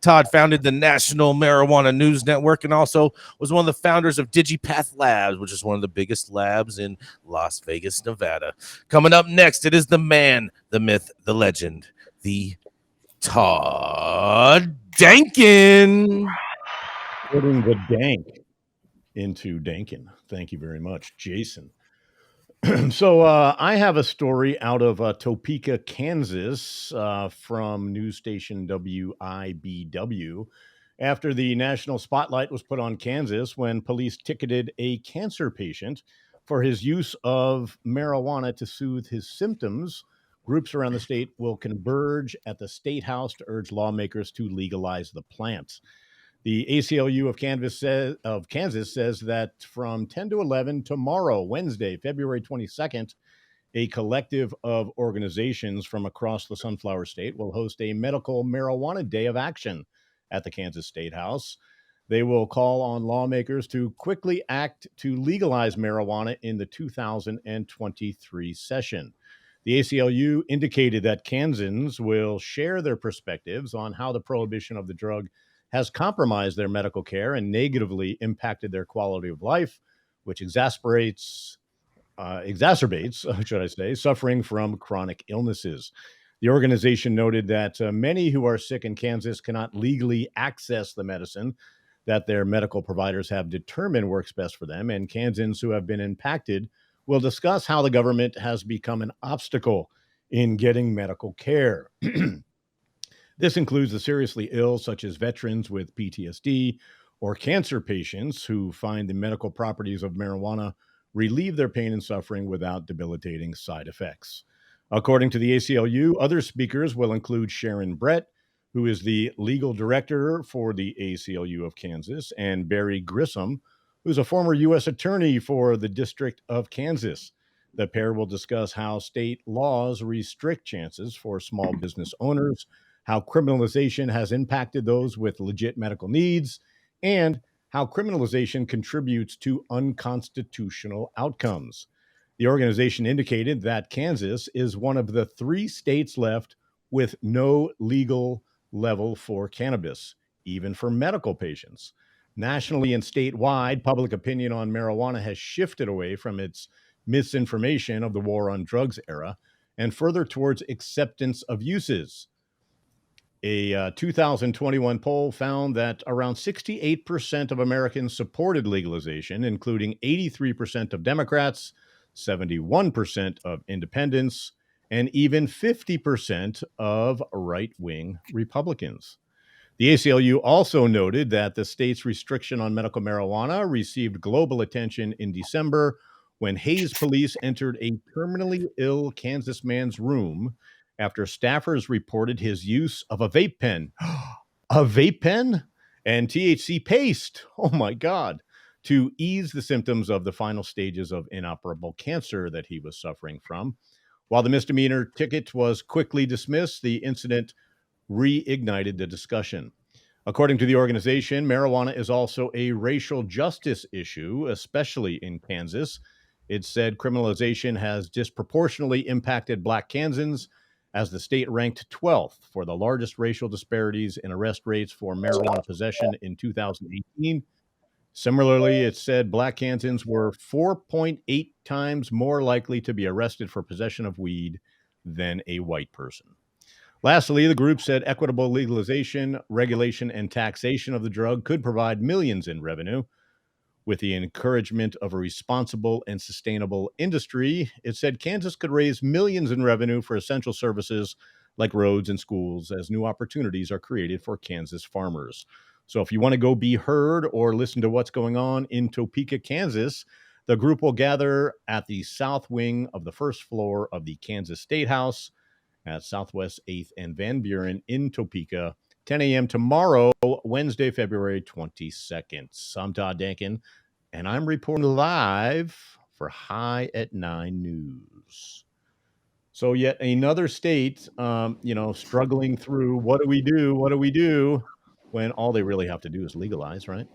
Todd founded the National Marijuana News Network and also was one of the founders of DigiPath Labs, which is one of the biggest labs in Las Vegas, Nevada. Coming up next, it is the man, the myth, the legend, the Todd Denkin. Putting the dank into Dankin. Thank you very much, Jason. So I have a story out of Topeka, Kansas, from news station WIBW. After the national spotlight was put on Kansas when police ticketed a cancer patient for his use of marijuana to soothe his symptoms, groups around the state will converge at the state house to urge lawmakers to legalize the plant. The ACLU of Kansas says that from 10 to 11 tomorrow, Wednesday, February 22nd, a collective of organizations from across the Sunflower State will host a medical marijuana day of action at the Kansas State House. They will call on lawmakers to quickly act to legalize marijuana in the 2023 session. The ACLU indicated that Kansans will share their perspectives on how the prohibition of the drug has compromised their medical care and negatively impacted their quality of life, which exacerbates, should I say, suffering from chronic illnesses. The organization noted that many who are sick in Kansas cannot legally access the medicine that their medical providers have determined works best for them, and Kansans who have been impacted will discuss how the government has become an obstacle in getting medical care. This includes the seriously ill, such as veterans with PTSD or cancer patients who find the medical properties of marijuana relieve their pain and suffering without debilitating side effects. According to the ACLU, other speakers will include Sharon Brett, who is the legal director for the ACLU of Kansas, and Barry Grissom, who's a former U.S. attorney for the District of Kansas. The pair will discuss how state laws restrict chances for small business owners, how criminalization has impacted those with legit medical needs, and how criminalization contributes to unconstitutional outcomes. The organization indicated that Kansas is one of the 3 states left with no legal level for cannabis, even for medical patients. Nationally and statewide, public opinion on marijuana has shifted away from its misinformation of the war on drugs era and further towards acceptance of uses. A 2021 poll found that around 68% of Americans supported legalization, including 83% of Democrats, 71% of independents, and even 50% of right-wing Republicans. The ACLU also noted that the state's restriction on medical marijuana received global attention in December when Hays police entered a terminally ill Kansas man's room after staffers reported his use of a vape pen. A vape pen? And THC paste. Oh my God. To ease the symptoms of the final stages of inoperable cancer that he was suffering from. While the misdemeanor ticket was quickly dismissed, the incident reignited the discussion. According to the organization, marijuana is also a racial justice issue, especially in Kansas. It said criminalization has disproportionately impacted Black Kansans, as the state ranked 12th for the largest racial disparities in arrest rates for marijuana possession in 2018. Similarly, it said Black Kansans were 4.8 times more likely to be arrested for possession of weed than a white person. Lastly, the group said equitable legalization, regulation, and taxation of the drug could provide millions in revenue. With the encouragement of a responsible and sustainable industry, it said Kansas could raise millions in revenue for essential services like roads and schools as new opportunities are created for Kansas farmers. So if you want to go be heard or listen to what's going on in Topeka, Kansas, the group will gather at the south wing of the first floor of the Kansas State House at Southwest 8th and Van Buren in Topeka, 10 a.m. tomorrow, Wednesday, February 22nd. I'm Todd Denkin, and I'm reporting live for High at 9 News. So yet another state, struggling through what do we do? What do we do? When all they really have to do is legalize, right?